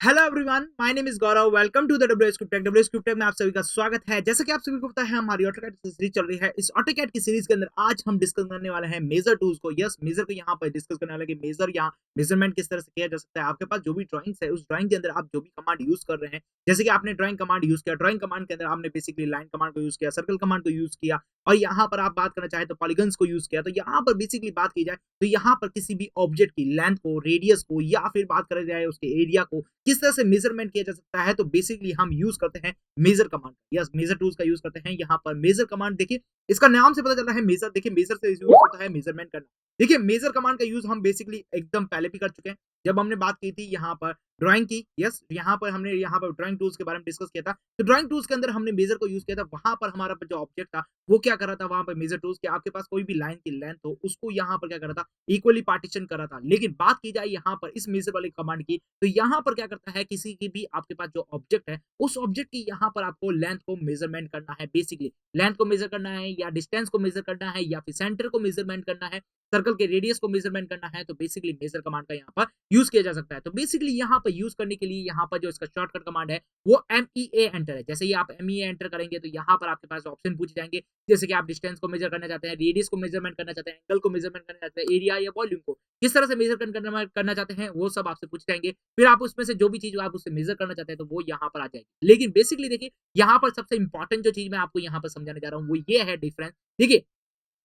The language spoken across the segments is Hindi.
Hello everyone, my name is Gaurav. Welcome to the W S Cryptech में आप सभी का स्वागत है। जैसा कि आप सभी को पता है, हमारी ऑटोकैड की सीरीज चल रही है। इस ऑटोकैड की सीरीज के अंदर आज हम डिस्कस करने वाले हैं मेजर टूल्स को। यस, मेजर को यहाँ पर डिस्कस करने वाले कि मेजर या मेजरमेंट किस तरह से किया जा सकता है। आपके पास जो भी ड्राइंग्स है, उस ड्राइंग के अंदर आप जो भी कमांड यूज कर रहे हैं, जैसे कि आपने ड्राइंग कमांड यूज किया, ड्राइंग कमांड के अंदर आपने बेसिकली लाइन कमांड को यूज किया, सर्कल कमांड को यूज किया, और यहाँ पर आप बात करना चाहे तो पॉलीगन्स को यूज किया। तो यहाँ पर बेसिकली बात की जाए तो यहाँ पर किसी भी ऑब्जेक्ट की लेंथ को, रेडियस को, या फिर बात करा जाए उसके एरिया को किस तरह से मेजरमेंट किया जा सकता है, तो बेसिकली हम यूज करते हैं major command. Yes, major tools का यूज करते हैं। यहाँ पर मेजर कमांड देखिए, इसका नाम से पता चल रहा है मेजर। देखिए, मेजर से यूज होता है मेजरमेंट करना। देखिए, मेजर कमांड का यूज हम बेसिकली एकदम पहले भी कर चुके हैं जब हमने बात की थी यहाँ पर ड्राइंग की। यस, यहाँ पर हमने यहाँ पर ड्राइंग टूल्स के बारे में डिस्कस किया था। तो ड्राइंग टूल्स के अंदर हमने मेजर को यूज किया था। वहां पर हमारा जो ऑब्जेक्ट था वो क्या कर रहा था, वहां पर मेजर टूल्स के आपके पास कोई भी लाइन की लेंथ हो, उसको यहाँ पर क्या कर रहा था, इक्वली पार्टीशन कर रहा था। लेकिन बात की जाए यहाँ पर इस मेजर वाले कमांड की, तो यहाँ पर क्या करता है, किसी की भी आपके पास जो ऑब्जेक्ट है, उस ऑब्जेक्ट की यहाँ पर आपको लेंथ को मेजरमेंट करना है। बेसिकली लेंथ को मेजर करना है, या डिस्टेंस को मेजर करना है, या फिर सेंटर को मेजरमेंट करना है, सर्कल के रेडियस को मेजरमेंट करना है, तो बेसिकली मेजर कमांड का यहाँ पर यूज किया जा सकता है। तो बेसिकली यहाँ पर यूज करने के लिए यहाँ पर जो इसका शॉर्टकट कमांड है वो MEA एंटर है। जैसे ही आप MEA एंटर करेंगे तो यहाँ पर आपके पास ऑप्शन पूछे जाएंगे, जैसे कि आप डिस्टेंस को मेजर करना चाहते हैं, रेडियस को मेजरमेंट करना चाहते हैं, एंगल को मेजरमेंट करना चाहते हैं, एरिया या वॉल्यूम को किस तरह से मेजर करना चाहते हैं, वो सब आपसे पूछ जाएंगे। फिर आप उसमें से जो भी चीज आप उससे मेजर करना चाहते हैं तो वो यहाँ पर आ जाएगी। लेकिन बेसिकली देखिए, यहाँ पर सबसे इंपॉर्टेंट जो चीज मैं आपको यहाँ पर समझाने जा रहा हूँ वो ये है डिफरेंस। देखिए,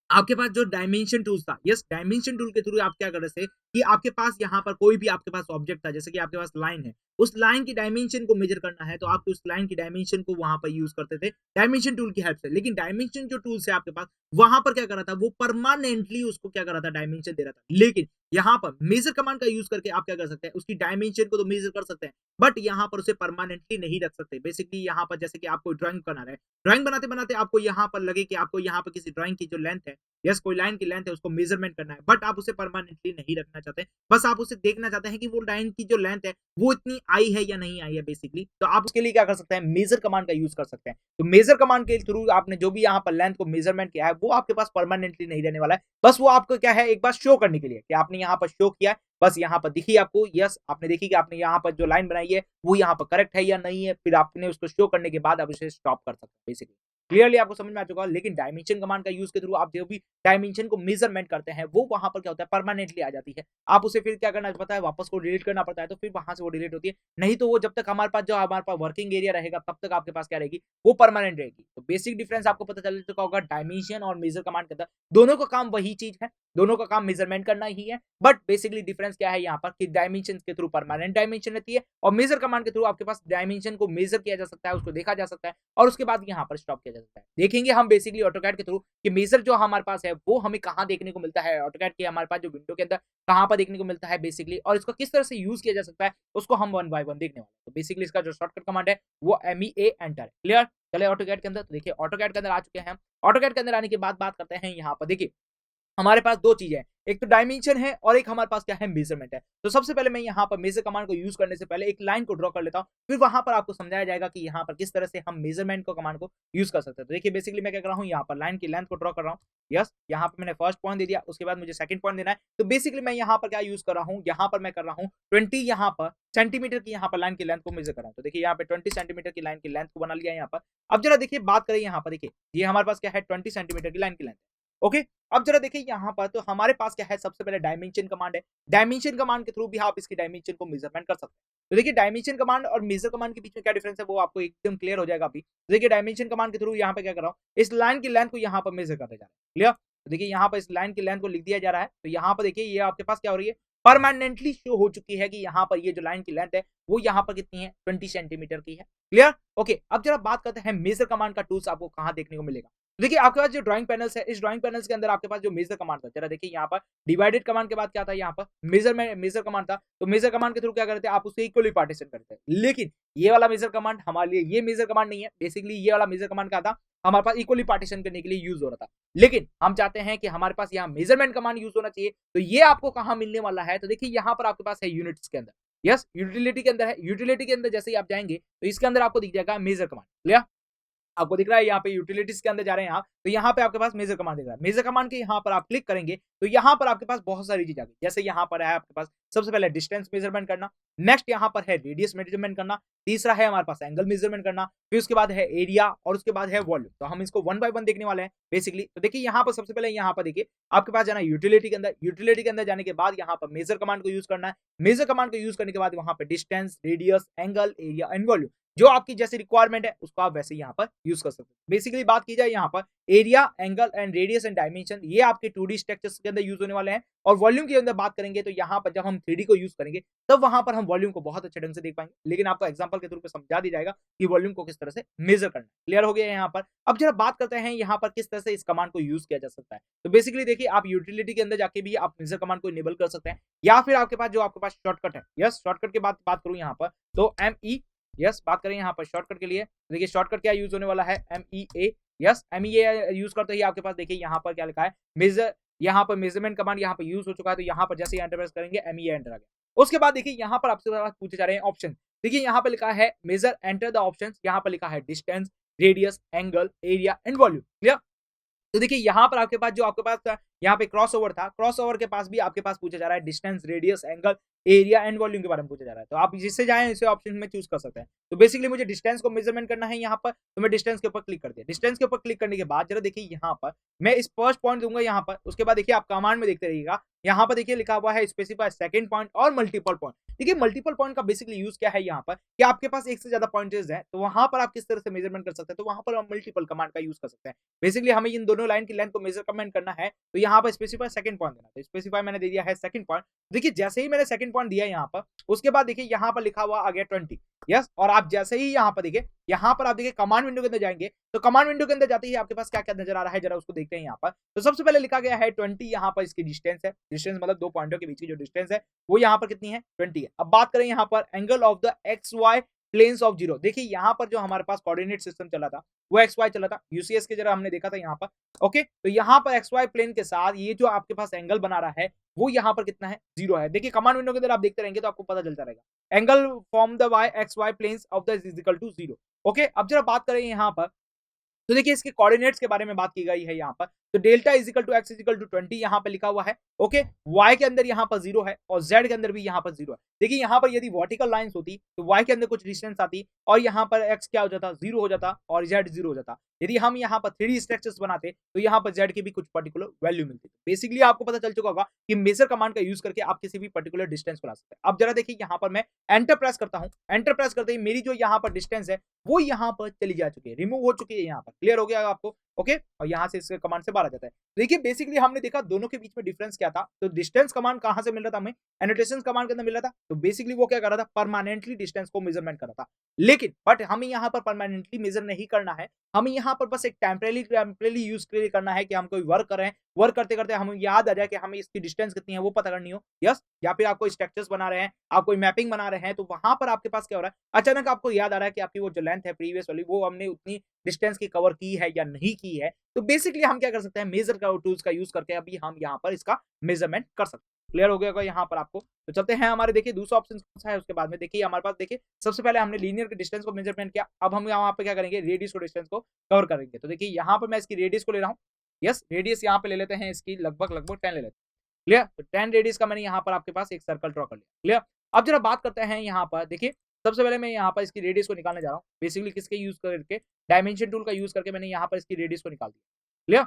आपके पास जो डायमेंशन टूल्स था, यस, डायमेंशन टूल के थ्रू आप क्या कर रहे थे कि आपके पास यहाँ पर कोई भी आपके पास ऑब्जेक्ट था, जैसे कि आपके पास लाइन है, उस लाइन की डायमेंशन को मेजर करना है तो आप उस लाइन की डायमेंशन को वहां पर यूज करते थे डायमेंशन टूल की हेल्प से। लेकिन डायमेंशन जो टूल्स है आपके पास, वहां पर क्या कर रहा था, वो परमानेंटली उसको क्या कर रहा था, डायमेंशन दे रहा था। लेकिन यहाँ पर मेजर कमांड का यूज करके आप क्या कर सकते हैं, उसकी डायमेंशन को तो मेजर कर सकते हैं, बट यहाँ पर उसे परमानेंटली नहीं रख सकते। बेसिकली यहाँ पर जैसे कि आपको ड्राइंग बना रहे हैं, ड्राइंग बनाते बनाते आपको यहाँ पर लगे कि आपको यहाँ पर किसी ड्राइंग की जो लेंथ है, यस, कोई लाइन की लेंथ है, उसको मेजरमेंट करना है, बट आप उसे परमानेंटली नहीं रखना चाहते। बस आप उसे देखना चाहते हैं कि वो लाइन की जो लेंथ है वो इतनी आई है या नहीं आई है बेसिकली। तो आप उसके लिए क्या कर सकते हैं, मेजर कमांड का यूज कर सकते हैं। तो मेजर कमांड के थ्रू आपने जो भी यहाँ पर लेंथ को मेजरमेंट किया है वो आपके पास परमानेंटली नहीं रहने वाला है। बस वो आपको क्या है, एक बार शो करने के लिए कि आपने यहाँ पर शो किया है, बस यहाँ पर दिखी आपको, यस, आपने देखी कि आपने यहाँ पर जो लाइन बनाई है वो यहाँ पर करेक्ट है या नहीं है, फिर आपने उसको शो करने के बाद आप उसे स्टॉप कर सकते हैं। बेसिकली क्लियरली आपको समझ में आ चुका है। लेकिन डायमेंशन कमांड का यूज के थ्रू आप जो भी डायमेंशन को मेजरमेंट करते हैं वो वहां पर क्या होता है, परमानेंटली आ जाती है। आप उसे फिर क्या करना पड़ता है, वापस को डिलीट करना पड़ता है, तो फिर वहां से वो डिलीट होती है। नहीं तो वो जब तक हमारे पास जो हमारे पास वर्किंग एरिया रहेगा तब तक आपके पास क्या रहेगी, वो परमानेंट रहेगी। तो बेसिक डिफरेंस आपको पता चल चुका होगा डायमेंशन और मेजर कमांड के अंदर। दोनों का काम वही चीज है, दोनों का काम मेजरमेंट करना ही है, बट बेसिकली डिफरेंस क्या है यहाँ पर कि डायमेंशन के थ्रू परमानेंट डायमेंशन रहती है, और मेजर कमांड के थ्रू आपके पास डायमेंशन को मेजर किया जा सकता है, उसको देखा जा सकता है, और उसके बाद यहाँ पर स्टॉप किया जा सकता है। देखेंगे हम बेसिकली ऑटोकैड के थ्रू कि मेजर जो हमारे पास है वो हमें कहाँ देखने को मिलता है, ऑटोकैड के हमारे पास जो विंडो के अंदर कहाँ पर देखने को मिलता है बेसिकली, और इसको किस तरह से यूज किया जा सकता है उसको हम वन बाय वन देखने वाले हैं। तो बेसिकली इसका जो शॉर्टकट कमांड है वो MEA एंटर है। क्लियर, चले ऑटोकैड के अंदर। तो देखिए, ऑटोकैड के अंदर आ चुके हैं हम। ऑटोकैड के अंदर आने के बाद बात करते हैं यहाँ पर। देखिए, हमारे पास दो चीजें हैं, एक तो डायमेंशन है और एक हमारे पास क्या है, मेजरमेंट है। तो सबसे पहले मैं यहाँ पर मेजर कमांड को यूज करने से पहले एक लाइन को ड्रॉ कर लेता हूँ, फिर वहां पर आपको समझाया जाएगा कि यहाँ पर किस तरह से हम मेजरमेंट को कमांड को यूज कर सकते हैं। तो देखिए, बेसिकली मैं क्या कर रहा हूँ, यहाँ पर लाइन की लेंथ को ड्रॉ कर रहा हूँ। यस, यहाँ पर मैंने फर्स्ट पॉइंट दे दिया, उसके बाद मुझे सेकंड पॉइंट देना है। तो बेसिकली मैं यहाँ पर क्या यूज कर रहा हूँ, यहाँ पर मैं कर रहा हूँ 20 यहाँ पर सेंटीमीटर की यहाँ पर लाइन की लेंथ को मेजर कर रहा हूँ। तो देखिए, यहाँ पे 20 सेंटीमीटर की लाइन की लेंथ को बना लिया यहाँ पर। अब जरा देखिए, बात करें यहाँ पर, देखिए ये हमारे पास क्या है, 20 सेंटीमीटर की लाइन की लेंथ। ओके, अब जरा देखिए यहाँ पर, तो हमारे पास क्या है, सबसे पहले डायमेंशन कमांड है। डायमेंशन कमांड के थ्रू भी आप इसकी डायमेंशन को मेजरमेंट कर सकते हैं। तो देखिए, डायमेंशन कमांड और मेजर कमांड के बीच में क्या डिफरेंस है वो आपको एकदम क्लियर हो जाएगा अभी। तो देखिए, डायमेंशन कमांड के थ्रू यहाँ पे क्या कर रहा हूँ, इस लाइन की लेंथ को यहाँ पर मेजर करने जा रहा है। क्लियर, तो देखिए यहाँ पर इस लाइन की लेंथ को लिख दिया जा रहा है। तो यहाँ पर देखिए, ये आपके पास क्या हो रही है, परमानेंटली शो हो चुकी है कि यहाँ पर ये जो लाइन की लेंथ है वो यहाँ पर कितनी है, 20 सेंटीमीटर की है। Clear, okay. अब जरा बात करते हैं मेजर कमांड का टूल्स आपको कहाँ देखने को मिलेगा। देखिए, आपके पास जो ड्राइंग पैनल्स है, इस ड्राइंग पैनल्स के अंदर आपके पास जो मेजर कमांड था, जरा देखिए यहाँ पर डिवाइडेड कमांड के बाद क्या था, यहाँ पर मेजर कमांड था। तो मेजर कमांड के थ्रू क्या करते हैं, आप उसे इक्वली पार्टीशन करते हैं। लेकिन ये वाला मेजर कमांड हमारे लिए ये मेजर कमांड नहीं है। बेसिकली ये वाला मेजर कमांड क्या था, हमारे पास इक्वली पार्टीशन करने के लिए यूज हो रहा था। लेकिन हम चाहते हैं कि हमारे पास यहाँ मेजरमेंट कमांड यूज होना चाहिए। तो ये आपको कहाँ मिलने वाला है, तो देखिए यहाँ पर आपके पास है यूनिट्स के अंदर। यस, यूटिलिटी के अंदर है। यूटिलिटी के अंदर जैसे ही आप जाएंगे तो इसके अंदर आपको दिख जाएगा मेजर कमांड। क्लियर, आपको दिख रहा है यहाँ पे यूटिलिटीज के अंदर जा रहे हैं आप, तो यहाँ पे आपके पास मेजर कमांड दिख रहा है। मेजर कमांड के यहाँ पर आप क्लिक करेंगे तो यहाँ पर आपके पास बहुत सारी चीज आ गई। जैसे यहाँ पर है आपके पास सबसे पहले डिस्टेंस मेजरमेंट करना, नेक्स्ट यहाँ पर है रेडियस मेजरमेंट करना, तीसरा है हमारे पास एंगल मेजरमेंट करना, फिर उसके बाद है एरिया और उसके बाद है वॉल्यूम। तो हम इसको वन बाय वन देखने वाले हैं बेसिकली। तो देखिए यहाँ पर सबसे पहले यहाँ पर देखिए आपके पास जाना यूटिलिटी के अंदर, यूटिलिटी के अंदर जाने के बाद यहाँ पर मेजर कमांड को यूज करना है। मेजर कमांड को यूज करने के बाद वहां पर distance, radius, angle, area and volume जो आपकी जैसी रिक्वायरमेंट है उसको आप वैसे यहाँ पर यूज कर सकते हैं। बेसिकली बात की जाए यहाँ पर area, angle and radius and dimension ये आपके 2D स्ट्रक्चर्स के अंदर यूज होने वाले हैं। और वॉल्यूम के अंदर बात करेंगे तो यहाँ पर जब हम 3D को यूज करेंगे तब वहां पर हम वॉल्यूम को बहुत अच्छे ढंग से देख पाएंगे, लेकिन आपको एग्जांपल के थ्रू पे समझा दिया जाएगा कि वॉल्यूम को किस तरह से मेजर करना है। क्लियर हो गया यहाँ पर। अब जरा बात करते हैं यहाँ पर किस तरह से इस कमांड को यूज किया जा सकता है। तो बेसिकली देखिए आप यूटिलिटी के अंदर जाके भी आप मेजर कमांड को इनेबल कर सकते हैं, या फिर आपके पास जो आपके पास शॉर्टकट है, यस शॉर्टकट की बात करूं यहाँ पर तो ME, यस बात करें यहाँ पर शॉर्टकट के लिए, देखिए शॉर्टकट क्या यूज होने वाला है MEA, यस MEA यूज करते ही आपके पास देखिए यहाँ पर क्या लिखा है मेजर, यहाँ पर मेजरमेंट कमांड यहाँ पर यूज हो चुका है। तो यहाँ पर जैसे एंटर प्रेस करेंगे MEA एंटर आ गया। उसके बाद देखिए यहाँ पर आपसे पूछे जा रहे हैं ऑप्शन, देखिए यहाँ पे लिखा है मेजर एंटर द ऑप्शंस, यहाँ पर लिखा है distance, radius, angle, area and volume. Clear. तो देखिए यहाँ पर आपके पास जो आपके पास यहाँ पे क्रॉस ओवर था, क्रॉस ओवर के पास भी आपके पास पूछा जा रहा है distance, radius, angle, area and volume के बारे में पूछा जा रहा है। तो आप जिससे जाएं इसे ऑप्शन में चूज कर सकते हैं। तो बेसिकली मुझे डिस्टेंस को मेजरमेंट करना है यहाँ पर, तो मैं डिस्टेंस के ऊपर क्लिक कर दिया। डिस्टेंस के ऊपर क्लिक करने के बाद जरा देखिए यहाँ पर मैं इस फर्स्ट पॉइंट दूंगा यहाँ पर, उसके बाद देखिए आप कमांड में देखते रहिएगा, यहाँ पर देखिए लिखा हुआ है स्पेसिफाई सेकंड पॉइंट और मल्टीपल पॉइंट। देखिए मल्टीपल पॉइंट का बेसिकली यूज क्या है यहाँ पर कि आपके पास एक से ज्यादा पॉइंट्स हैं, तो वहां पर आप किस तरह से मेजरमेंट कर सकते हैं, तो वहां पर हम मल्टीपल कमांड का यूज कर सकते हैं। बेसिकली हमें इन दोनों लाइन की लेंथ को मेजर कमेंट करना है, तो यहाँ पर स्पेसिफाई सेकंड पॉइंट देना। तो स्पेसिफाई मैंने दे दिया है सेकंड पॉइंट। देखिए जैसे ही मैंने सेकंड पॉइंट दिया यहाँ पर, उसके बाद देखिए यहाँ पर लिखा हुआ आ गया 20, यस। और आप जैसे ही यहाँ पर देखिए, यहाँ पर आप देखिए कमांड विंडो के अंदर जाएंगे, तो कमांड विंडो के अंदर जाते ही आपके पास क्या क्या नजर आ रहा है जरा उसको देखते हैं यहाँ पर। तो सबसे पहले लिखा गया है 20, यहाँ पर इसकी डिस्टेंस है, डिस्टेंस मतलब दो पॉइंटों के बीच की जो डिस्टेंस है वो यहाँ पर कितनी है 20 है। अब बात करें यहाँ पर angle of the XY planes of zero, देखिए यहाँ पर जो हमारे पास कोऑर्डिनेट सिस्टम चला था वो XY चला था, यूसीएस के जरा हमने देखा था यहाँ पर। ओके, तो यहाँ पर XY प्लेन के साथ ये जो आपके पास एंगल बना रहा है वो यहाँ पर कितना है 0 है। देखिए कमांड विंडो के अंदर आप देखते रहेंगे तो आपको पता चलता रहेगा angle from the XY planes of the is equal to 0। Okay, अब जरा बात करें यहाँ पर, तो देखिए इसके कोऑर्डिनेट्स के बारे में बात की गई है यहाँ पर। तो delta is equal to x is equal to 20 यहाँ पे लिखा हुआ है। ओके, वाई के अंदर यहाँ पर 0 है और जेड के अंदर भी यहाँ पर 0 है। देखिए यहाँ पर यदि वर्टिकल लाइंस होती तो वाई के अंदर कुछ डिस्टेंस आती और यहाँ पर एक्स क्या हो जाता 0 हो जाता और जेड 0 हो जाता। यदि हम यहाँ पर 3D स्ट्रक्चर्स बनाते तो यहाँ पर जेड की भी कुछ पर्टिकुलर वैल्यू मिलती। बेसिकली आपको पता चल चुका होगा कि मेजर कमांड का यूज करके आप किसी भी पर्टिकुलर डिस्टेंस को ला सकते हैं। अब जरा देखिए यहाँ पर मैं एंटर प्रेस करता हूँ, एंटर प्रेस करते ही मेरी जो यहाँ पर डिस्टेंस है वो यहाँ पर चली जा चुकी है, रिमूव हो चुकी है यहाँ पर। क्लियर हो गया आपको। ओके, और यहाँ से इसके कमांड से बाहर आ जाता है। देखिए बेसिकली हमने देखा दोनों के बीच में डिफरेंस क्या था। तो डिस्टेंस कमांड कहां से मिल रहा था हमें, एनोटेशन कमांड के अंदर मिल रहा था। तो बेसिकली वो क्या कर रहा था, परमानेंटली डिस्टेंस को मेजरमेंट कर रहा था। लेकिन बट हमें यहाँ पर परमानेंटली मेजर नहीं करना है, हमें यहाँ पर बस एक टेम्परेरी यूज के लिए करना है कि हम कोई वर्क कर रहे हैं, वर्क करते करते हमें याद आ जाए कि हमें इसकी डिस्टेंस कितनी है वो पता करनी हो। यस, या फिर आप कोई स्ट्रक्चर्स बना रहे हैं, आप कोई मैपिंग बना रहे हैं, तो वहां पर आपके पास क्या हो रहा है, अचानक आपको याद आ रहा है कि आपकी वो जो लेंथ है प्रीवियस वाली वो हमने उतनी डिस्टेंस की कवर की है या नहीं की है। तो बेसिकली हम क्या कर सकते हैं, मेजर का टूल्स का यूज करके अभी हम यहाँ पर इसका मेजरमेंट कर सकते हैं। क्लियर हो गया यहाँ पर आपको। तो चलते हैं हमारे देखिए दूसरा ऑप्शन कौन सा है उसके बाद में। देखिए हमारे पास देखिए सबसे पहले हमने लीनियर के डिस्टेंस को मेजरमेंट किया, अब हम यहाँ पे क्या करेंगे, रेडियस को डिस्टेंस को कवर करेंगे। तो देखिए यहाँ पर मैं इसकी रेडियस को ले रहा हूँ। यस, रेडियस यहाँ पे ले लेते हैं इसकी लगभग 10 ले लेते हैं। क्लियर, तो 10 रेडियस का मैंने यहाँ पर आपके पास एक सर्कल ड्रॉ कर लिया। क्लियर, अब जरा बात करते हैं यहाँ पर। देखिए सबसे पहले मैं यहाँ पर इसकी रेडियस को निकालने जा रहा हूँ। बेसिकली किसके यूज करके, डायमेंशन टूल का यूज करके मैंने यहाँ पर इसकी रेडियस को निकाल दिया। क्लियर,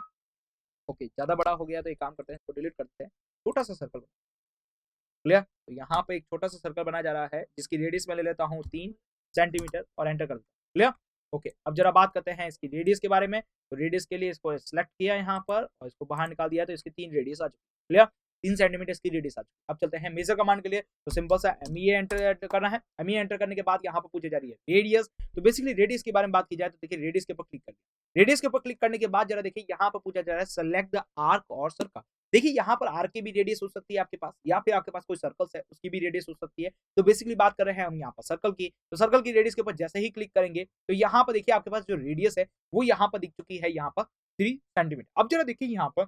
ओके, ज्यादा बड़ा हो गया तो एक काम करते हैं, इसको डिलीट करते हैं, छोटा सा सर्कल। क्लियर, तो यहाँ पे एक छोटा सा सर्कल बनाया जा रहा है जिसकी रेडियस मैं ले लेता हूँ 3 सेंटीमीटर और एंटर कर देता हूँ। क्लियर, ओके, अब जरा बात करते हैं इसकी रेडियस के बारे में। तो रेडियस के लिए इसको सिलेक्ट किया यहाँ पर और इसको बाहर निकाल दिया तो इसकी 3 रेडियस आ चुकी। क्लियर, 3 सेंटीमीटर की रेडियस आ चुकी। अब चलते हैं मेजर कमांड के लिए। तो सिंपल सा MEA एंटर करना है। MEA एंटर करने के बाद यहाँ पर पूछी जा रही है रेडियस। तो बेसिकली रेडियस के बारे में बात की जाए तो देखिए रेडियस के ऊपर क्लिक करिए। रेडियस के ऊपर क्लिक करने के बाद जरा देखिए यहाँ पर पूछा जा रहा है सेलेक्ट द आर्क और सर्कल। देखिए यहाँ पर आर्क की भी रेडियस हो सकती है आपके पास, या फिर आपके पास कोई सर्कल्स है उसकी भी रेडियस हो सकती है। तो बेसिकली बात कर रहे हैं हम यहाँ पर सर्कल की। तो सर्कल की रेडियस के ऊपर जैसे ही क्लिक करेंगे तो यहाँ पर देखिए आपके पास जो रेडियस है वो यहाँ पर दिख चुकी है, यहाँ पर 3 सेंटीमीटर। अब जरा देखिए यहाँ पर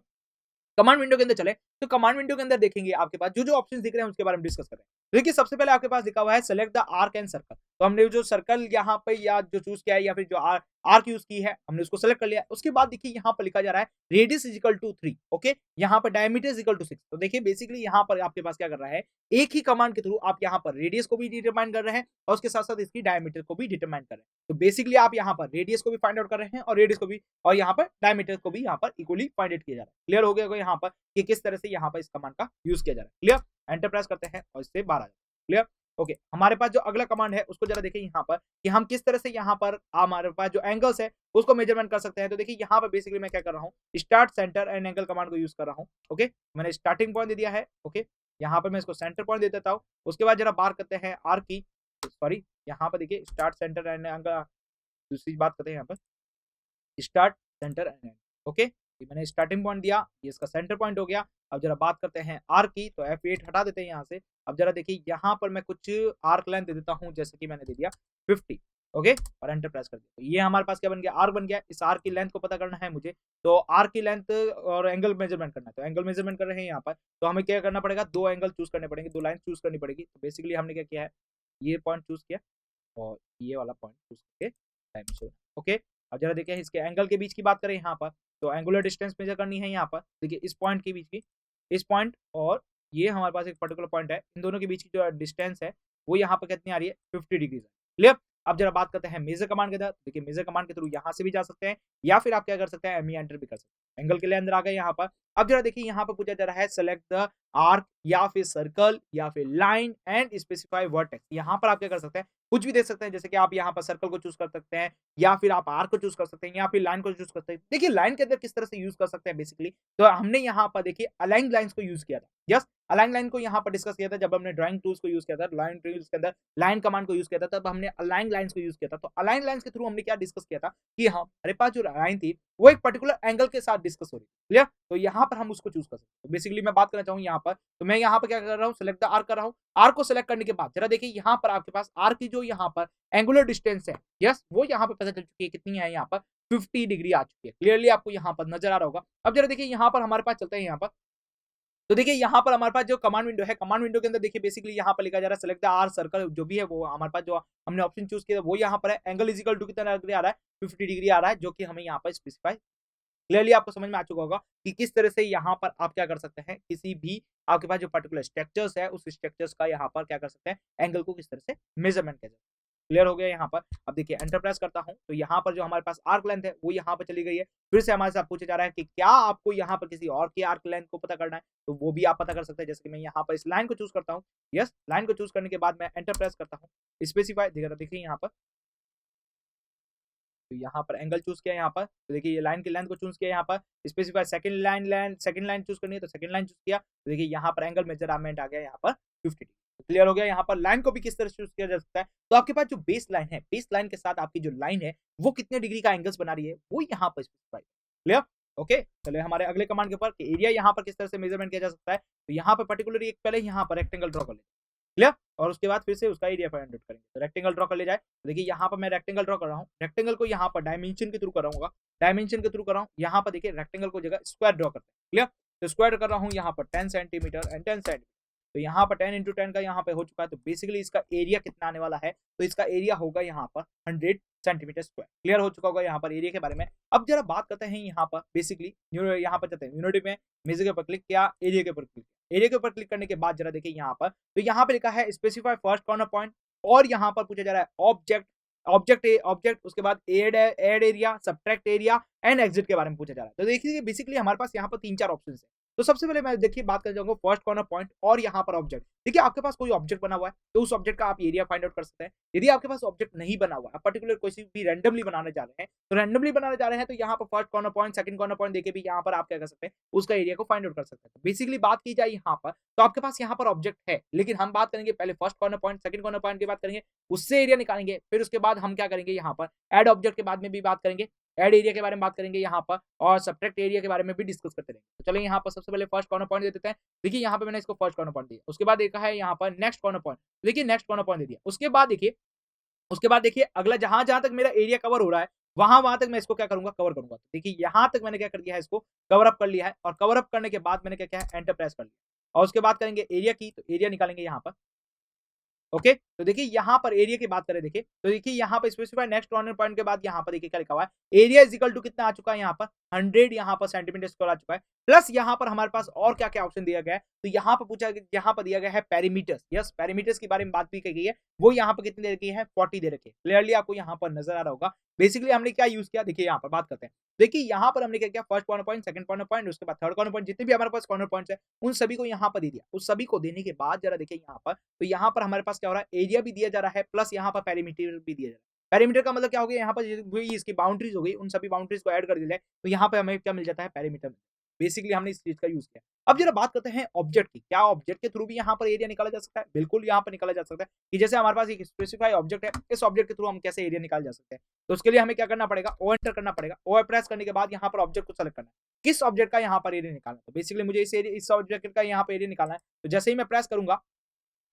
कमांड विंडो के अंदर चले तो कमांड विंडो के अंदर देखेंगे आपके पास जो जो ऑप्शन दिख रहे हैं उसके बारे में डिस्कस कर रहे हैं। देखिए सबसे पहले आपके पास लिखा हुआ है select the arc and circle. तो हमने जो सर्कल यहाँ पे या जो चूज किया है या फिर जो आर्क यूज की है हमने उसको सेलेक्ट कर लिया। उसके बाद देखिए यहाँ पर लिखा जा रहा है radius is equal to 3, okay, यहाँ पर डायमीटर इज इक्वल टू 6। तो देखिए बेसिकली यहाँ पर आपके पास क्या कर रहा है, एक ही कमांड के थ्रू आप यहाँ पर रेडियस को भी डिटरमाइन कर रहे हैं और उसके साथ साथ इसकी डायमीटर को भी डिटरमाइन कर रहे हैं। तो बेसिकली आप यहाँ पर रेडियस को भी फाइंड आउट कर रहे हैं और रेडियस को भी, और यहाँ पर डायमीटर को भी यहाँ पर इक्वली फाइंड आउट किया जा रहा है। क्लियर हो गया होगा यहाँ पर कि किस तरह से यहाँ पर इस कमांड का यूज किया जा रहा है। क्लियर, एंटर प्रेस करते हैं और इससे बाहर आ जाते हैं। क्लियर, ओके, हमारे पास जो अगला कमांड है उसको जरा देखिए यहाँ पर कि हम किस तरह से यहाँ पर हमारे पास जो एंगल्स है उसको मेजरमेंट कर सकते हैं। तो देखिए यहाँ पर बेसिकली मैं क्या कर रहा हूँ, start centre and angle command को यूज कर रहा हूँ। ओके, मैंने स्टार्टिंग पॉइंट दे दिया है। ओके, यहाँ पर मैं इसको सेंटर पॉइंट दे देता हूँ। उसके बाद जरा बार करते हैं आर की, सॉरी यहाँ पर देखिए स्टार्ट सेंटर एंड एंगल, दूसरी बात करते हैं यहाँ पर स्टार्ट सेंटर एंड, ओके, मैंने स्टार्टिंग पॉइंट दिया, ये इसका सेंटर पॉइंट हो गया। अब जरा बात करते हैं आर की, तो F8 हटा देते हैं यहाँ से। अब जरा देखिए यहाँ पर मैं कुछ आर्क लेंथ दे देता हूँ, जैसे कि मैंने दे दिया 50, ओके, और एंटर प्रेस कर दिया। तो ये हमारे पास क्या बन गया, आर्क बन गया। इस आर्क की लेंथ को पता करना है मुझे, तो आर्क की लेंथ और एंगल मेजरमेंट करना है। तो एंगल मेजरमेंट कर रहे हैं यहाँ पर, तो हमें क्या करना पड़ेगा, दो एंगल चूज करने पड़ेंगे, दो लाइन चूज करनी पड़ेगी। तो बेसिकली हमने क्या किया है, ये पॉइंट चूज किया और ये वाला पॉइंट चूज करके टाइम शो, ओके। अब जरा देखिए इसके एंगल के बीच की बात करें यहाँ पर, तो एंगुलर डिस्टेंस मेजर करनी है यहाँ पर। देखिए इस पॉइंट के बीच की, इस पॉइंट और ये हमारे पास एक पर्टिकुलर पॉइंट है, इन दोनों के बीच की जो डिस्टेंस है वो यहाँ पर कितनी आ रही है, 50 डिग्री है। क्लियर, अब जरा बात करते हैं मेजर कमांड के अंदर। देखिए मेजर कमांड के थ्रू यहाँ से भी जा सकते हैं या फिर आप क्या कर सकते हैं, एंटर भी कर सकते हैं। एंगल के लिए अंदर आ गए यहाँ पर। अब जरा देखिए यहाँ पर पूछा जा रहा है सेलेक्ट द आर्क या फिर सर्कल या फिर लाइन एंड स्पेसिफाई वर्टेक्स। यहाँ पर आप क्या कर सकते हैं, कुछ भी दे सकते हैं, जैसे कि आप यहाँ पर सर्कल को चूज कर सकते हैं या फिर आप आर्क को चूज कर सकते हैं या फिर लाइन को चूज कर सकते हैं। देखिए लाइन के अंदर किस तरह से यूज कर सकते हैं बेसिकली, तो हमने यहाँ पर देखिए अलाइन लाइंस को यूज किया था। यस, अलाइन लाइन को यहाँ पर डिस्कस किया था जब हमने ड्राइंग टूल्स को यूज किया था, लाइन टूल्स के अंदर लाइन कमांड को यूज किया था, तब हमने अलाइन लाइंस को यूज किया था। तो अलाइन लाइंस के थ्रू हमने क्या डिस्कस किया था कि हमारे पास जो लाइन थी वो एक पर्टिकुलर एंगल के साथ डिस्कस हो रही है। क्लियर, तो यहाँ पर हम उसको चूज कर सकते हैं। तो बेसिकली मैं बात करना चाहूँ यहाँ पर, तो मैं यहाँ पर क्या कर रहा हूँ, सिलेक्ट द आर्क कर रहा हूँ। आर्क को सिलेक्ट करने के बाद जरा देखिए यहाँ पर आपके पास आर्क की जो यहाँ पर एंगुलर डिस्टेंस है, यस, वो यहाँ पर पता चल चुकी है कितनी है, यहाँ पर 50 डिग्री आ चुकी है। क्लियरली आपको यहाँ पर नजर आ रहा होगा। अब जरा देखिए यहाँ पर हमारे पास चलते हैं यहाँ पर, तो देखिए यहाँ पर हमारे पास जो कमांड विंडो है, कमांड विंडो के अंदर देखिए बेसिकली यहाँ पर लिखा जा रहा है सेलेक्ट द आर सर्कल, जो भी है वो हमारे पास जो हमने ऑप्शन चूज किया वो यहाँ पर है। एंगल इज इक्वल टू कितना डिग्री आ रहा है, 50 डिग्री आ रहा है, जो कि हमें यहाँ पर स्पेसिफाई, क्लियरली आपको समझ में आ चुका होगा कि किस तरह से यहाँ पर आप क्या कर सकते हैं, किसी भी आपके पास जो पर्टिकुलर स्ट्रक्चर्स है उस स्ट्रक्चर्स का यहाँ पर क्या कर सकते हैं, एंगल को किस तरह से मेजरमेंट किया जाए। क्लियर हो गया यहाँ पर। अब देखिए एंटर प्रेस करता हूँ, तो यहाँ पर जो हमारे पास आर्क लेंथ है वो यहाँ पर चली गई है। फिर से हमारे साथ पूछा जा रहा है कि क्या आपको यहाँ पर किसी और की आर्क लेंथ को पता करना है, तो वो भी आप पता कर सकते हैं। जैसे कि मैं यहाँ पर इस लाइन को चूज करता हूँ, यस, लाइन को चूज करने के बाद मैं एंटर प्रेस करता हूँ, स्पेसिफाई, देखिए यहाँ पर, तो यहाँ पर एंगल चूज किया यहाँ पर, तो देखिए ये लाइन की लेंथ को चूज किया यहाँ पर, स्पेसिफाई सेकंड लाइन चूज करनी है, तो सेकंड लाइन चूज किया, तो देखिए यहाँ पर एंगल मेजरमेंट आ गया यहाँ पर 50 डिग्री। क्लियर हो गया। यहाँ पर लाइन को भी किस तरह से चूज किया जा सकता है, तो आपके पास जो बेस लाइन है, बेस लाइन के साथ आपकी जो लाइन है वो कितने डिग्री का एंगल्स बना रही है वो यहाँ पर स्पेसिफाई। क्लियर, ओके, चलिए हमारे अगले कमांड के ऊपर, एरिया यहाँ पर किस तरह से मेजरमेंट किया जा सकता है, तो यहाँ पर पर्टिकुलरली एक पहले यहाँ पर रेक्टेंगल ड्रॉ कर ले। क्लियर, और उसके बाद फिर से उसका एरिया फाइंड आउट करेंगे। तो रेक्टेंगल ड्रॉ कर ले जाए, तो देखिए यहाँ पर मैं रेक्टेंगल ड्रॉ कर रहा हूँ, रेक्टेंगल को यहाँ पर डायमेंशन के थ्रू कर रहा हूँ, डायमेंशन के थ्रू कर रहा हूँ। यहाँ पर देखिए रेक्टेंगल को जगह स्क्वायर ड्रॉ करते हैं। क्लियर, तो स्क्वायर कर रहा हूँ यहाँ पर 10 सेंटीमीटर एंड 10 सेंटीमीटर, तो यहाँ पर 10 × 10 का यहाँ पे हो चुका है। तो बेसिकली इसका एरिया कितना आने वाला है, तो इसका एरिया होगा यहाँ पर 100 सेंटीमीटर स्क्वायर। क्लियर हो चुका होगा यहाँ पर एरिया के बारे में। अब जरा बात करते हैं यहाँ पर बेसिकली, यहाँ पर चलते हैं यूनिटी में, मेजर के ऊपर क्लिक किया, एरिया के ऊपर क्लिक, एरिया के ऊपर क्लिक करने के बाद जरा देखिए यहाँ पर, तो यहाँ पे लिखा है स्पेसिफाई फर्स्ट कॉर्नर पॉइंट, और यहाँ पर पूछा जा रहा है ऑब्जेक्ट, उसके बाद add area, subtract area and exit के बारे में पूछा जा रहा है। तो देखिए बेसिकली हमारे पास यहाँ पर 3-4 ऑप्शन है। तो सबसे पहले मैं देखिए बात कर जाऊंगा फर्स्ट कॉर्नर पॉइंट और यहाँ पर ऑब्जेक्ट। देखिए आपके पास कोई ऑब्जेक्ट बना हुआ है तो उस ऑब्जेक्ट का आप एरिया फाइंड आउट कर सकते हैं। यदि आपके पास ऑब्जेक्ट नहीं बना हुआ है, पर्टिकुलर कोई भी रैंडमली बनाने जा रहे हैं, तो रैंडमली बनाने जा रहे हैं, तो यहाँ पर first corner point, second corner point देके भी यहाँ पर आप क्या कर सकते हैं, उसका एरिया को फाइंड आउट कर सकते हैं। तो बेसिकली बात की जाए यहाँ पर, तो आपके पास यहाँ पर ऑब्जेक्ट है, लेकिन हम बात करेंगे पहले first corner point, second corner point की बात करेंगे, उससे एरिया निकालेंगे, फिर उसके बाद हम क्या करेंगे यहाँ पर एड ऑब्जेक्ट के बाद में भी बात करेंगे, एड एरिया के बारे में बात करेंगे यहाँ पर, और सब्ट्रैक्ट एरिया के बारे में भी डिस्कस करते रहेंगे। तो चलिए यहाँ पर सबसे पहले फर्स्ट कॉर्नर पॉइंट दे देते हैं। देखिए यहाँ पे मैंने इसको फर्स्ट कॉर्नर पॉइंट दिया, उसके बाद देखा है यहाँ पर नेक्स्ट कॉर्नर पॉइंट, देखिए नेक्स्ट कॉर्नर पॉइंट दे दिया। उसके बाद देखिए अगला जहां तक मेरा एरिया कवर हो रहा है वहां तक मैं इसको क्या करूंगा, कवर करूंगा। तो देखिए यहां तक मैंने क्या कर दिया है, इसको कवर अप कर लिया है, और कवर अप करने के बाद मैंने क्या किया है, एंटर प्रेस कर लिया। और उसके बाद करेंगे एरिया की, तो एरिया निकालेंगे यहाँ पर। ओके, तो देखिए यहाँ पर एरिया की बात करें, देखिए तो देखिए यहाँ पर स्पेसिफाई नेक्स्ट कॉर्नर पॉइंट के बाद यहाँ पर देखिए क्या लिखा हुआ है, एरिया इज इक्वल टू कितना आ चुका है, यहाँ पर 100 यहाँ पर सेंटीमीटर स्क्वायर आ चुका है। प्लस यहाँ पर हमारे पास और क्या क्या ऑप्शन दिया गया है, तो यहाँ पर पूछा, यहाँ पर दिया गया है पेरीमीटर्स। यस, पेरीमीटर्स के बारे में बात भी की गई है, वो यहाँ पर कितनी दे रखी है, 40 दे रखी है। क्लियरली आपको यहाँ पर नजर आ रहा होगा। बेसिकली हमने क्या यूज किया, देखिए यहाँ पर बात करते हैं। देखिए यहाँ पर हमने क्या किया, first corner point, second corner point, उसके बाद थर्ड कॉर्नर पॉइंट, जितने भी हमारे पास कॉर्नर पॉइंट्स है उन सभी को यहाँ पर दे दिया। उस सभी को देने के बाद जरा देखिए यहाँ पर, तो यहाँ पर हमारे पास क्या हो रहा है, एरिया भी दिया जा रहा है, प्लस यहाँ पर पेरीमीटर भी दिया जा रहा है। पेरीमीटर का मतलब क्या हो गया, यहाँ पर वही इसकी बाउंड्रीज हो गई, उन सभी बाउंड्रीज को ऐड कर दिया जाए तो यहाँ पे हमें क्या मिल जाता है, पेरीमीटर। बेसिकली हमने इस चीज का यूज किया। अब जरा बात करते हैं ऑब्जेक्ट की, क्या ऑब्जेक्ट के थ्रू भी यहाँ पर एरिया निकाला जा सकता है? बिल्कुल यहाँ पर निकाला जा सकता है, कि जैसे हमारे पास एक स्पेसिफाई ऑब्जेक्ट है, इस ऑब्जेक्ट के थ्रू हम कैसे एरिया निकाल जा सकते हैं। तो उसके लिए हमें क्या करना पड़ेगा, ओ एंटर करना पड़ेगा। ओ प्रेस करने के बाद यहाँ पर ऑब्जेक्ट को सेलेक्ट करना है, किस ऑब्जेक्ट का यहाँ पर एरिया निकालना है। तो बेसिकली मुझे इस ऑब्जेक्ट का यहाँ पर एरिया निकालना है। तो जैसे ही मैं प्रेस करूंगा,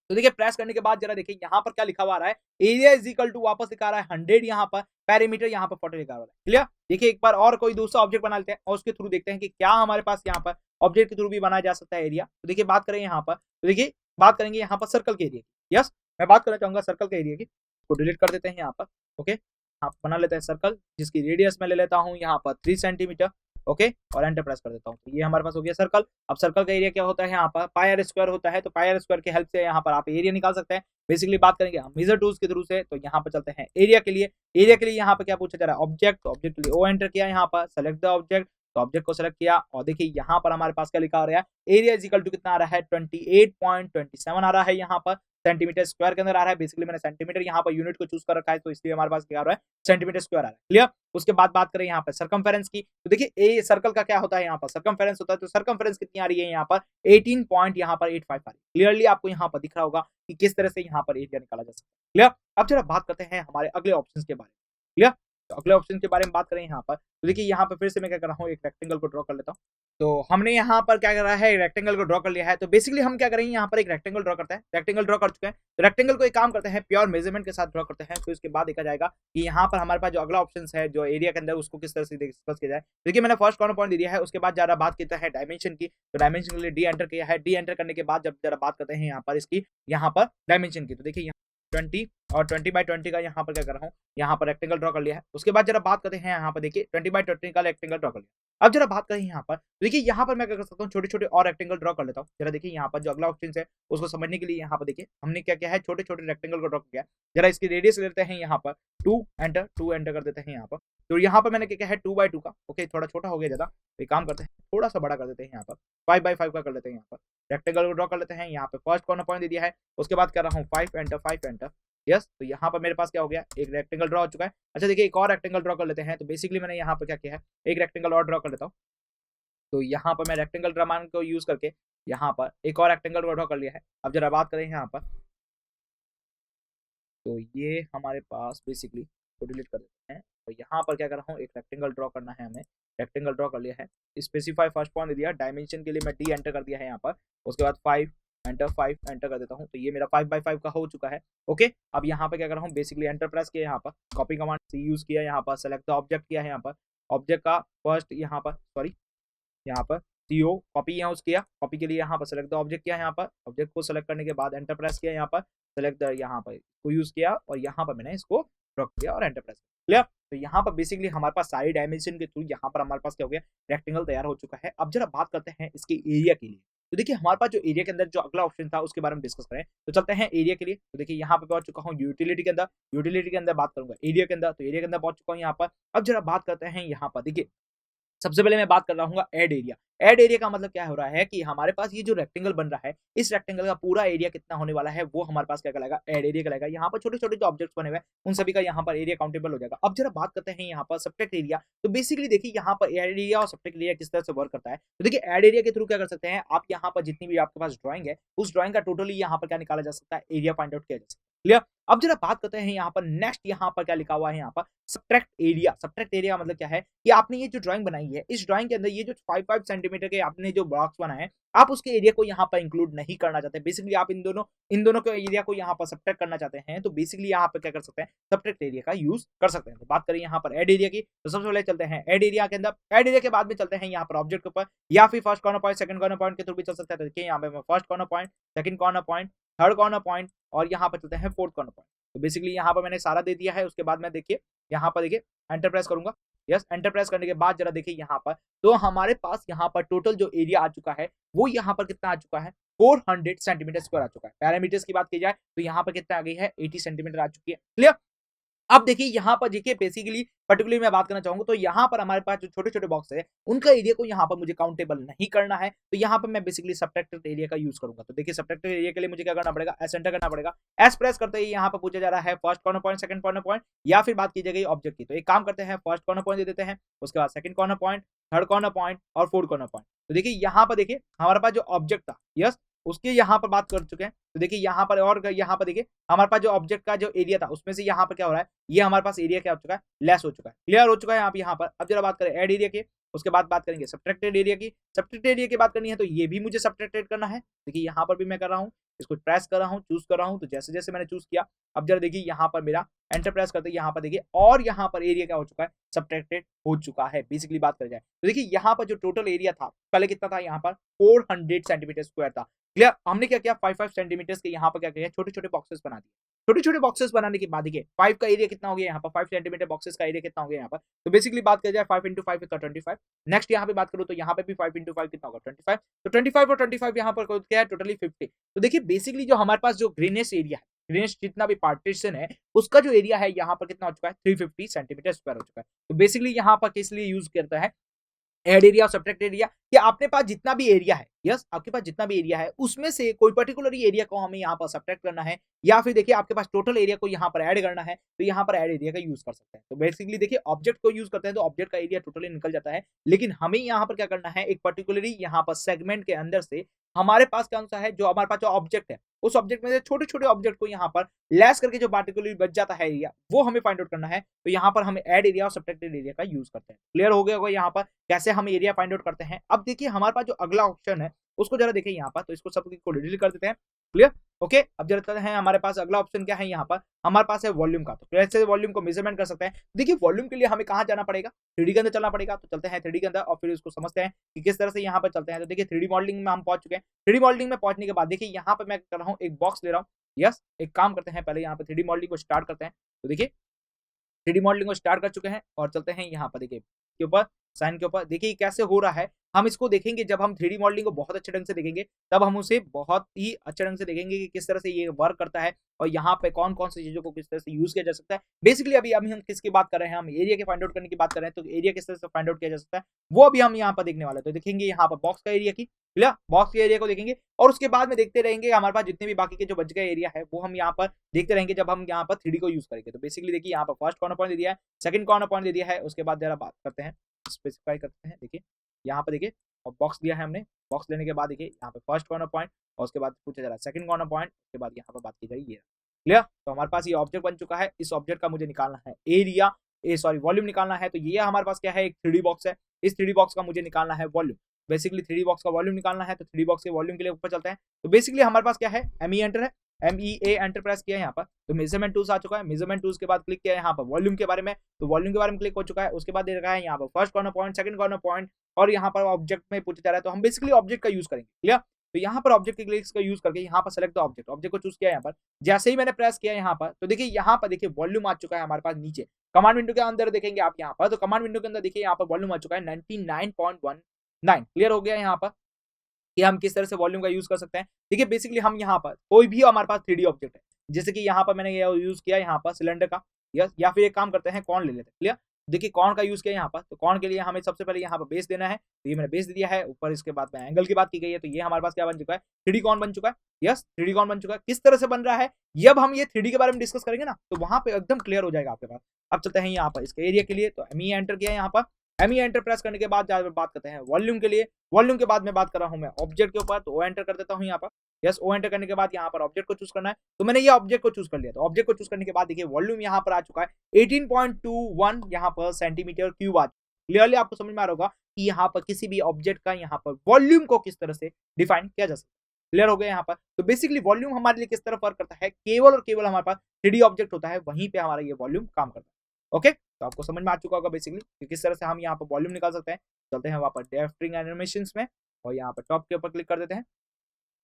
तो देखिए प्रेस करने के बाद जरा देखिए यहाँ पर क्या लिखा हुआ आ रहा है, एरिया इज इक्वल टू, वापस लिखा रहा है 100 यहाँ पर, पेरीमीटर यहाँ पर 40 लिखा हुआ है। क्लियर? देखिए एक बार और कोई दूसरा ऑब्जेक्ट बना लेते हैं और उसके थ्रू देखते हैं कि क्या हमारे पास यहाँ पर ऑब्जेक्ट के थ्रू भी बनाया जा सकता है एरिया। तो देखिए बात करें यहाँ पर, तो देखिए बात करेंगे यहाँ पर सर्कल के एरिया। यस, मैं बात करना चाहूंगा सर्कल के एरिया की, तो डिलीट कर देते हैं यहाँ पर। ओके, आप बना लेते हैं सर्कल, जिसकी रेडियस में ले लेता हूँ यहाँ पर 3 सेंटीमीटर। ओके, और एंटर प्रेस कर देता हूँ। तो ये हमारे पास हो गया सर्कल। अब सर्कल का एरिया क्या होता है, यहाँ पर पाई आर स्क्वायर होता है। तो पाई आर स्क्वायर की हेल्प से यहाँ पर आप एरिया निकाल सकते हैं। बेसिकली बात करेंगे हम मेजर टूल्स के थ्रू से, तो यहाँ पर चलते हैं एरिया के लिए। एरिया के लिए यहाँ पर क्या पूछा जा रहा है, ऑब्जेक्ट। तो ऑब्जेक्ट के लिए ओ एंटर किया, यहाँ पर सेलेक्ट द ऑब्जेक्ट, तो ऑब्जेक्ट को सेलेक्ट किया। और देखिए यहाँ पर हमारे पास क्या लिखा आ रहा है, एरिया इज इक्वल टू कितना आ रहा है, 28.27 आ रहा है यहाँ पर, सेंटीमीटर स्क्वायर के अंदर आ रहा है। बेसिकली मैंने सेंटीमीटर यहाँ पर यूनिट को चूज कर रखा है, तो इसलिए हमारे पास क्या आ रहा है, सेंटीमीटर स्क्वायर आ रहा है। क्लियर? उसके बाद बात करें यहाँ पर सर्कमफेरेंस की, तो देखिए ए सर्कल का क्या होता है, यहाँ पर सर्कमफेरेंस होता है। तो सर्कमफेरेंस कितनी आ रही है यहाँ पर, 18.85 आ रही है। क्लियरली आपको यहाँ पर दिख रहा होगा कि किस तरह से यहाँ पर एरिया निकाला जा सकता है। क्लियर? अब जरा बात करते हैं हमारे अगले ऑप्शन के बारे में। क्लियर? तो अगले ऑप्शन के बारे में बात करें यहाँ पर, तो देखिए यहाँ पर फिर से मैं क्या कर रहा हूँ, एक रेक्टेंगल को ड्रॉ कर लेता हूँ। तो हमने यहाँ पर क्या करा है, रेक्टेंगल को ड्रॉ कर लिया है। तो बेसिकली हम क्या करेंगे, यहाँ पर एक रेक्टेंगल ड्रॉ करते हैं। रेक्टेंगल ड्रॉ कर चुके हैं, तो रेक्टेंगल को एक काम करते हैं, प्योर मेजरमेंट के साथ ड्रॉ करते हैं। तो इसके बाद देखा जाएगा कि यहाँ पर हमारे पास जो अगला ऑप्शन है, जो एरिया के अंदर, उसको किस तरह से डिस्कस किया जाए। देखिए मैंने फर्स्ट कॉर्नर पॉइंट दिया है, उसके बाद जरा बात करते हैं डायमेंशन की। तो डायमेंशन के लिए डी एंटर किया है। डी एंटर करने के बाद जब जरा बात करते हैं यहाँ पर इसकी, यहाँ पर डायमेंशन की, तो देखिए 20 और 20x20 का यहाँ पर क्या कर रहा हूँ, यहाँ पर रेक्टेंगल ड्रॉ कर लिया है। उसके बाद जरा बात करते हैं यहाँ पर, देखिए 20x20 का रेक्टेंगल ड्रॉ कर लिया। अब जरा बात करें यहाँ पर, देखिए यहाँ पर मैं क्या कर सकता हूँ, छोटे छोटे और रेक्टेंगल ड्रॉ कर लेता हूँ। जरा देखिए यहाँ पर जो अगला ऑप्शन है, उसको समझने के लिए यहाँ पर देखिए हमने क्या किया है, छोटे छोटे रेक्टेंगल को ड्रॉ किया। जरा इसकी रेडियस लेते हैं यहाँ पर 2 एंटर कर देते हैं यहाँ पर। तो यहाँ पर मैंने क्या किया है, 2x2 का। ओके, थोड़ा छोटा हो गया ज्यादा, तो एक काम करते हैं, थोड़ा सा बड़ा कर देते हैं यहाँ पर, 5x5 का कर लेते हैं। यहाँ पर रेक्टेंगल को ड्रॉ कर लेते हैं। यहाँ पे फर्स्ट कॉर्नर पॉइंट दे दिया है, उसके बाद कर रहा हूँ 5 एंटर। यस, तो यहाँ पर मेरे पास क्या हो गया, एक रेक्टेंगल ड्रॉ हो चुका है। अच्छा देखिए एक और रेक्टेंगल ड्रॉ कर लेते हैं। तो बेसिकली मैंने यहाँ पर क्या किया है, एक रेक्टेंगल और ड्रॉ कर लेता हूँ। तो यहाँ पर मैं रेक्टेंगल ड्रामान को यूज करके यहाँ पर एक और रेक्टेंगल को ड्रॉ कर लिया है। अब जरा बात करें यहाँ पर, तो ये हमारे पास बेसिकली को डिलीट कर देते हैं। तो यहाँ पर क्या कर रहा हूँ, एक रेक्टेंगल ड्रॉ करना है हमें। रेक्टेंगल ड्रॉ कर लिया है, स्पेसिफाई फर्स्ट पॉइंट दिया, डायमेंशन के लिए मैं डी एंटर कर दिया है यहाँ पर। उसके बाद 5 एंटर कर देता हूँ। तो ये मेरा 5x5 का हो चुका है। ओके, अब यहाँ पे क्या कर रहा हूँ, बेसिकली एंटर प्रेस किया, यहाँ पर कॉपी कमांड से यूज किया, यहाँ पर सेलेक्ट द ऑब्जेक्ट किया है। यहाँ पर ऑब्जेक्ट का फर्स्ट यहाँ पर यहाँ पर CO कॉपी यूज किया। कॉपी के लिए यहाँ पर सेलेक्ट द ऑब्जेक्ट किया, यहाँ पर ऑब्जेक्ट को सेलेक्ट करने के बाद एंटर प्रेस किया, यहाँ पर सेलेक्ट द यहाँ पर को यूज किया, और यहाँ पर मैंने इसको ड्रॉ किया और एंटर प्रेस किया। तो यहाँ पर बेसिकली हमारे पास सारी डायमेंशन के थ्रू यहाँ पर हमारे पास क्या हो गया, रेक्टेंगल तैयार हो चुका है। अब जरा बात करते हैं इसके एरिया के लिए। तो देखिए हमारे पास जो एरिया के अंदर जो अगला ऑप्शन था, उसके बारे में डिस्कस करें। तो चलते हैं एरिया के लिए। तो देखिए यहाँ पे पहुंच चुका हूँ यूटिलिटी के अंदर। यूटिलिटी के अंदर बात करूंगा एरिया के अंदर, तो एरिया के अंदर पहुंच चुका हूँ यहाँ पर। अब जरा बात करते हैं यहाँ पर, देखिए सबसे पहले मैं बात कर रहा हूँ ऐड एरिया। ऐड एरिया का मतलब क्या हो रहा है कि हमारे पास ये जो रेक्टेंगल बन रहा है, इस रेक्टेंगल का पूरा एरिया कितना होने वाला है, वो हमारे पास क्या कहलाएगा, ऐड एरिया कहलाएगा। यहाँ पर छोटे छोटे जो ऑब्जेक्ट्स बने हुए हैं, उन सभी का यहाँ पर एरिया काउंटेबल हो जाएगा। अब जरा बात करते हैं यहाँ पर सब्ट्रैक्ट एरिया। तो बेसिकली देखिए यहाँ पर ऐड एरिया और सब्ट्रैक्ट एरिया किस तरह से वर्क करता है। तो देखिए ऐड एरिया के थ्रू क्या कर सकते हैं आप, यहाँ पर जितनी भी आपके पास ड्रॉइंग है, उस ड्रॉइंग का टोटली यहाँ पर क्या निकाला जा सकता है, एरिया फाइंड आउट किया जा सकता है। क्लियर। अब जरा बात करते हैं यहाँ पर नेक्स्ट, यहाँ पर क्या लिखा हुआ है यहाँ पर सब्ट्रैक्ट एरिया। सब्ट्रैक्ट एरिया मतलब क्या है कि आपने ये जो ड्राइंग बनाई है, इस ड्राइंग के अंदर ये जो 5 सेंटीमीटर के आपने जो बॉक्स बनाए हैं, आप उसके एरिया को यहाँ पर इंक्लूड नहीं करना चाहते। बेसिकली आप इन दोनों के एरिया को यहाँ पर सब्ट्रैक्ट करना चाहते हैं, तो बेसिकली यहाँ पर क्या कर सकते हैं, सब्ट्रैक्ट एरिया का यूज कर सकते हैं। तो बात करें यहाँ पर ऐड एरिया की, तो सबसे पहले चलते हैं ऐड एरिया के अंदर। ऐड एरिया के बाद में चलते हैं यहाँ पर ऑब्जेक्ट के ऊपर, या फिर first corner point second corner point के थ्रू भी चल सकता है। तो देखिए यहाँ पे मैं first corner point, second corner point, third corner point और यहाँ पर चलते हैं फोर्थ कॉर्नर पॉइंट। तो बेसिकली यहाँ पर मैंने सारा दे दिया है। उसके बाद मैं देखिए यहाँ पर देखिए एंटर प्रेस करूंगा। यस, एंटर प्रेस करने के बाद जरा देखिए यहाँ पर, तो हमारे पास यहाँ पर टोटल जो एरिया आ चुका है वो यहाँ पर कितना आ चुका है, 400 सेंटीमीटर स्क्वायर आ चुका है। पैरामीटर्स की बात की जाए तो यहाँ पर कितना आ गई है, 80 सेंटीमीटर आ चुकी है। क्लियर। अब देखिए यहाँ पर देखिए बेसिकली पर्टिकुलरली मैं बात करना चाहूंगा, तो यहाँ पर हमारे पास जो छोटे छोटे बॉक्स है उनका एरिया को यहाँ पर मुझे काउंटेबल नहीं करना है, तो यहाँ पर मैं बेसिकली सब्ट्रैक्टेड एरिया का यूज करूंगा। तो देखिए सब्ट्रैक्टेड एरिया के लिए मुझे क्या करना पड़ेगा, एस एंटर करना पड़ेगा। एस प्रेस करते ही यहाँ पर पूछा जा रहा है first corner point, second corner point, या फिर बात की जाएगी ऑब्जेक्ट की। तो एक काम करते हैं, फर्स्ट कॉर्नर पॉइंट दे देते हैं, उसके बाद second corner point, third corner point और फोर्थ कॉर्नर पॉइंट। तो देखिए यहाँ पर देखिए हमारे पास जो ऑब्जेक्ट था, यस, उसके यहाँ पर बात कर चुके हैं। तो देखिए यहाँ पर और यहाँ पर देखिए हमारे पास जो ऑब्जेक्ट का जो एरिया था उसमें से यहाँ पर क्या हो रहा है, ये हमारे पास एरिया क्या हो चुका है, लेस हो चुका है। क्लियर हो चुका है आप यहाँ पर। अब जरा बात करें ऐड एरिया की, उसके बाद बात करेंगे सब्ट्रैक्टेड एरिया की। सब्ट्रैक्टेड एरिया की बात करनी है तो ये भी मुझे सब्ट्रैक्टेड करना है। देखिए यहाँ पर भी मैं कर रहा हूँ, इसको प्रेस कर रहा हूँ, चूज कर रहा हूँ। तो जैसे जैसे मैंने चूज किया, अब जरा देखिए यहाँ पर मेरा एंटर प्रेस करते यहाँ पर देखिए, और यहाँ पर एरिया क्या हो चुका है, सब्ट्रैक्टेड हो चुका है। बेसिकली बात कर जाए तो देखिए यहाँ पर जो टोटल एरिया था पहले कितना था, यहाँ पर 400 सेंटीमीटर स्क्वायर था। क्लियर। हमने क्या किया, 5 सेंटीमीटर के यहाँ पर क्या किया, छोटे छोटे बॉक्सेस बना दिए। छोटे छोटे बॉक्सेस बनाने के बाद देखिए 5 का एरिया कितना हो गया, यहाँ पर 5 सेंटीमीटर बॉक्सेस का एरिया कितना हो गया यहाँ पर। तो बेसिकली बात कर जाए 5 इंटू 5 का 25। नेक्स्ट यहाँ पे बात करूँ तो यहाँ पे भी 5 इंटू 5 कितना होगा, 25। तो 25 और 25 यहाँ पर क्या है, टोटली 50। तो देखिए बेसिकली जो हमारे पास जो ग्रीनेस्ट एरिया है, ग्रीनेस्ट जितना भी पार्टीशन है उसका जो एरिया है यहाँ पर कितना हो चुका है, 350 सेंटीमीटर स्क्वायर हो चुका है। तो बेसिकली यहाँ पर किस लिए यूज करता है, ऐड एरिया और सब्ट्रैक्ट एरिया, कि आपके पास जितना भी एरिया है, यस, आपके पास जितना भी एरिया है उसमें से कोई पर्टिकुलर एरिया को हमें यहाँ पर सब्ट्रैक्ट करना है, या फिर देखिए आपके पास टोटल एरिया को यहाँ पर ऐड करना है, तो यहाँ पर ऐड एरिया का यूज कर सकते हैं। तो बेसिकली देखिए ऑब्जेक्ट को यूज करते हैं तो ऑब्जेक्ट का एरिया टोटली निकल जाता है, लेकिन हमें यहाँ पर क्या करना है, एक पर्टिकुलरली यहाँ पर सेगमेंट के अंदर से हमारे पास कौन सा है, जो हमारे पास जो ऑब्जेक्ट है उस ऑब्जेक्ट में से छोटे छोटे ऑब्जेक्ट को यहाँ पर लेस करके जो पार्टिकुलरली बच जाता है एरिया, वो हमें फाइंड आउट करना है। तो यहाँ पर हमें ऐड एरिया और सब्ट्रैक्टेड एरिया का यूज करते हैं। क्लियर हो गया होगा यहाँ पर कैसे हम एरिया फाइंड आउट करते हैं। अब देखिए हमारे पास जो अगला ऑप्शन है उसको जरा देखिए यहाँ पर, तो इसको सब को डिलीट कर देते हैं। Clear, okay. अब जरा चलते हैं, हमारे पास अगला ऑप्शन क्या है यहाँ पर, हमारे पास है वॉल्यूम का। तो कैसे वॉल्यूम को मेजरमेंट कर सकते हैं, देखिए वॉल्यूम के लिए हमें कहाँ जाना पड़ेगा, 3D के अंदर चलना पड़ेगा। तो चलते हैं 3D के अंदर और फिर इसको समझते हैं कि किस तरह से यहाँ पर चलते हैं। तो देखिए 3D मॉडलिंग में हम पहुंच चुके हैं। 3D मॉडलिंग में पहुंचने के बाद देखिए यहाँ पर मैं कर रहा हूँ, एक बॉक्स ले रहा हूँ। यस, एक काम करते हैं, पहले यहाँ पर 3D मॉडलिंग को स्टार्ट करते हैं। तो देखिए 3D मॉडलिंग को स्टार्ट कर चुके हैं और चलते हैं यहाँ पर देखिए के ऊपर, साइन के ऊपर। देखिए कैसे हो रहा है, हम इसको देखेंगे जब हम 3D मॉडलिंग को बहुत अच्छे ढंग से देखेंगे, तब हम उसे बहुत ही अच्छे ढंग से देखेंगे कि किस तरह से ये वर्क करता है और यहाँ पे कौन कौन सी चीजों को किस तरह से यूज किया जा सकता है। बेसिकली अभी हम किसकी बात कर रहे हैं, हम एरिया के फाइंड आउट करने की बात कर रहे हैं। तो एरिया किस तरह से फाइंड आउट किया जा सकता है वो अभी हम यहाँ पर देखने वाले हैं। तो देखेंगे यहाँ पर बॉक्स का एरिया की, बॉक्स के एरिया को देखेंगे और उसके बाद में देखते रहेंगे हमारे पास जितने भी बाकी के जो बच गए एरिया है वो हम यहाँ पर देखते रहेंगे जब हम यहाँ पर 3D को यूज करेंगे। तो बेसिकली देखिए यहाँ पर फर्स्ट कॉर्नर पॉइंट दे दिया है, सेकंड कॉर्नर पॉइंट दे दिया है। उसके बाद जरा बात करते हैं, स्पेसिफाई करते हैं। देखिए यहाँ पर देखिए और बॉक्स दिया है हमने, बॉक्स लेने के बाद देखिए यहाँ पे फर्स्ट कॉर्नर पॉइंट और उसके बाद पूछा जा रहा है सेकंड कॉर्नर पॉइंट, उसके बाद यहाँ पर बात की जाएगी ये। क्लियर, तो हमारे पास ये ऑब्जेक्ट बन चुका है। इस ऑब्जेक्ट का मुझे निकालना है एरिया, सॉरी वॉल्यूम निकालना है। तो ये हमारे पास क्या है, एक 3D बॉक्स है। इस 3D बॉक्स का मुझे निकालना है वॉल्यूम। बेसिकली 3D बॉक्स का वॉल्यूम निकालना है, तो 3D बॉक्स के वॉल्यूम के लिए ऊपर चलते हैं। तो बेसिकली हमारे पास क्या है, ME एंटर है, MEA एंटर प्रेस किया यहाँ पर। तो मेजरमेंट टूल्स आ चुका है, मेजरमेंट टूल्स के बाद क्लिक किया यहाँ पर वॉल्यूम के बारे में, तो वॉल्यूम के बारे में क्लिक हो चुका है। उसके बाद दे रखा है यहाँ पर first corner point, second corner point और यहाँ पर ऑब्जेक्ट में पूछा जा रहा है। तो हम बेसिकली ऑब्जेक्ट का यूज करेंगे। क्लियर, तो यहाँ पर ऑब्जेक्ट के क्लिक्स का यूज करके यहाँ पर सेलेक्ट द ऑब्जेक्ट, ऑब्जेक्ट को चूज किया यहाँ पर। जैसे ही मैंने प्रेस किया यहाँ पर, तो देखिए यहाँ पर देखिए वॉल्यूम आ चुका है हमारे पास नीचे कमांड विंडो के अंदर। देखेंगे आप यहाँ पर, तो कमांड विंडो के अंदर देखिए यहाँ पर वॉल्यूम आ चुका है 99.19। क्लियर हो गया यहाँ पर कि हम किस तरह से वॉल्यूम का यूज कर सकते हैं। देखिए बेसिकली हम यहाँ पर कोई भी हमारे पास 3D ऑब्जेक्ट है, जैसे कि यहाँ पर मैंने यूज किया यहाँ पर सिलेंडर का, या फिर एक काम करते हैं कॉर्न ले लेते हैं। क्लियर, देखिए कॉर्न का यूज किया यहाँ पर। तो कॉर्न के लिए हमें सबसे पहले यहाँ पर बेस देना है, तो ये मैंने बेस दिया है ऊपर। इसके बाद में एंगल की बात की गई है, तो ये हमारे पास क्या बन चुका है, 3D कॉर्न बन चुका है। यस, 3D कॉर्न बन चुका है। किस तरह से बन रहा है, जब हम ये 3D के बारे में डिस्कस करेंगे ना, तो वहां पे एकदम क्लियर हो जाएगा आपके पास। अब चलते हैं यहाँ पर इसके एरिया के लिए, तो ME एंटर किया यहाँ पर। एम ई एंटर प्रेस करने के बाद बात करते हैं वॉल्यूम के लिए। वॉल्यूम के बाद में बात कर रहा हूं मैं ऑब्जेक्ट के ऊपर, तो ओ एंटर कर देता हूं यहाँ पर। यस, ओ एंटर करने के बाद यहाँ पर ऑब्जेक्ट को चूज करना है, तो मैंने ये ऑब्जेक्ट को चूज कर लिया। तो ऑब्जेक्ट को चूज करने के बाद देखिए वॉल्यूम यहाँ पर आ चुका है 18.21 यहाँ पर सेंटीमीटर क्यूब आ। क्लियरली आपको समझ में आ रहा होगा कि यहाँ पर किसी भी ऑब्जेक्ट का यहाँ पर वॉल्यूम को किस तरह से डिफाइन किया जा सकता है। क्लियर हो गया यहाँ पर। तो बेसिकली वॉल्यूम हमारे लिए किस तरह वर्क करता है, केवल और केवल हमारे पास 3D ऑब्जेक्ट होता है, वहीं पे हमारा ये वॉल्यूम काम करता है। ओके, तो आपको समझ में आ चुका होगा बेसिकली कि किस तरह से हम यहाँ पर वॉल्यूम निकाल सकते हैं। चलते हैं वहां पर ड्राफ्टिंग एनिमेशंस में, और यहाँ पर टॉप के ऊपर क्लिक कर देते हैं,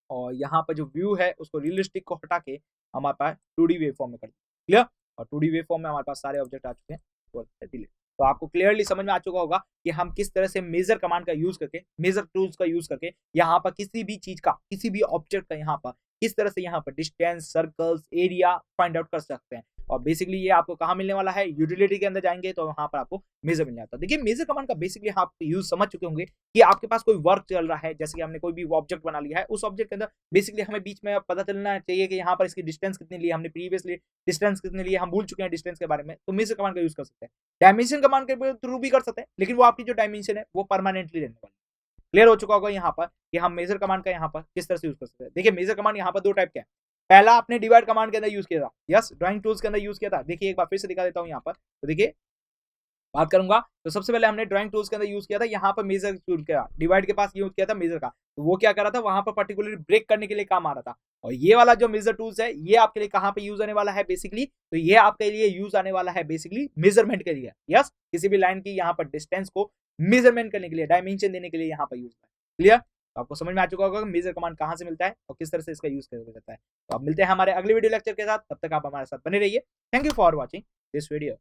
और यहाँ पर जो व्यू है उसको रियलिस्टिक को हटा के हमारे पास 2D वेव फॉर्म में कर देते हैं। क्लियर, और 2D वेव फॉर्म में हमारे पास सारे ऑब्जेक्ट आ चुके हैं। तो आपको क्लियरली समझ में आ चुका होगा कि हम किस तरह से मेजर कमांड का यूज करके, मेजर टूल्स का यूज करके यहाँ पर किसी भी चीज का, किसी भी ऑब्जेक्ट का यहाँ पर किस तरह से यहाँ पर distance, circles, area find out कर सकते हैं। और बेसिकली ये आपको कहाँ मिलने वाला है, यूटिलिटी के अंदर जाएंगे तो वहां पर आपको मेजर मिल जाता है। देखिए मेजर कमांड का बेसिकली आप यूज समझ चुके होंगे कि आपके पास कोई वर्क चल रहा है, जैसे कि हमने कोई भी ऑब्जेक्ट बना लिया है, उस ऑब्जेक्ट के अंदर बेसिकली हमें बीच में पता चलना चाहिए कि यहाँ पर इसकी डिस्टेंस कितनी ली, हमने प्रीवियसली डिस्टेंस कितनी ली, हम भूल चुके हैं डिस्टेंस के बारे में, तो मेजर कमांड का यूज कर सकते हैं। डायमेंशन कमांड के थ्रू भी कर सकते हैं, लेकिन वो आपकी जो डायमेंशन है वो परमानेंटली रहने वाली। क्लियर हो चुका होगा यहाँ पर कि हम मेजर कमांड का यहाँ पर किस तरह से यूज कर सकते हैं। देखिए मेजर कमांड यहाँ पर दो टाइप के हैं। पहला आपने डिवाइड कमांड के अंदर यूज किया था, यस, ड्राइंग टूल्स के अंदर यूज किया था। देखिए एक बार फिर से दिखा देता हूं यहाँ पर, तो देखिए बात करूंगा तो सबसे पहले हमने ड्राइंग टूल्स के अंदर यूज किया था, यहाँ पर मेजर यूज किया, डिवाइड के पास यूज किया था मेजर का। तो वो क्या कर रहा था, वहां पर पर्टिकुलरली ब्रेक करने के लिए काम आ रहा था। और ये वाला जो मेजर टूल्स है ये आपके लिए कहां पे यूज आने वाला है बेसिकली, तो ये आपके लिए यूज आने वाला है बेसिकली मेजरमेंट के लिए। यस, किसी भी लाइन की यहाँ पर डिस्टेंस को मेजरमेंट करने के लिए, डायमेंशन देने के लिए यहाँ पर यूज है। क्लियर, तो आपको समझ में आ चुका होगा मेजर कमांड कहां से मिलता है और किस तरह से इसका यूज किया जाता है। तो अब मिलते हैं हमारे अगले वीडियो लेक्चर के साथ, तब तक आप हमारे साथ बने रहिए। Thank you for watching this video.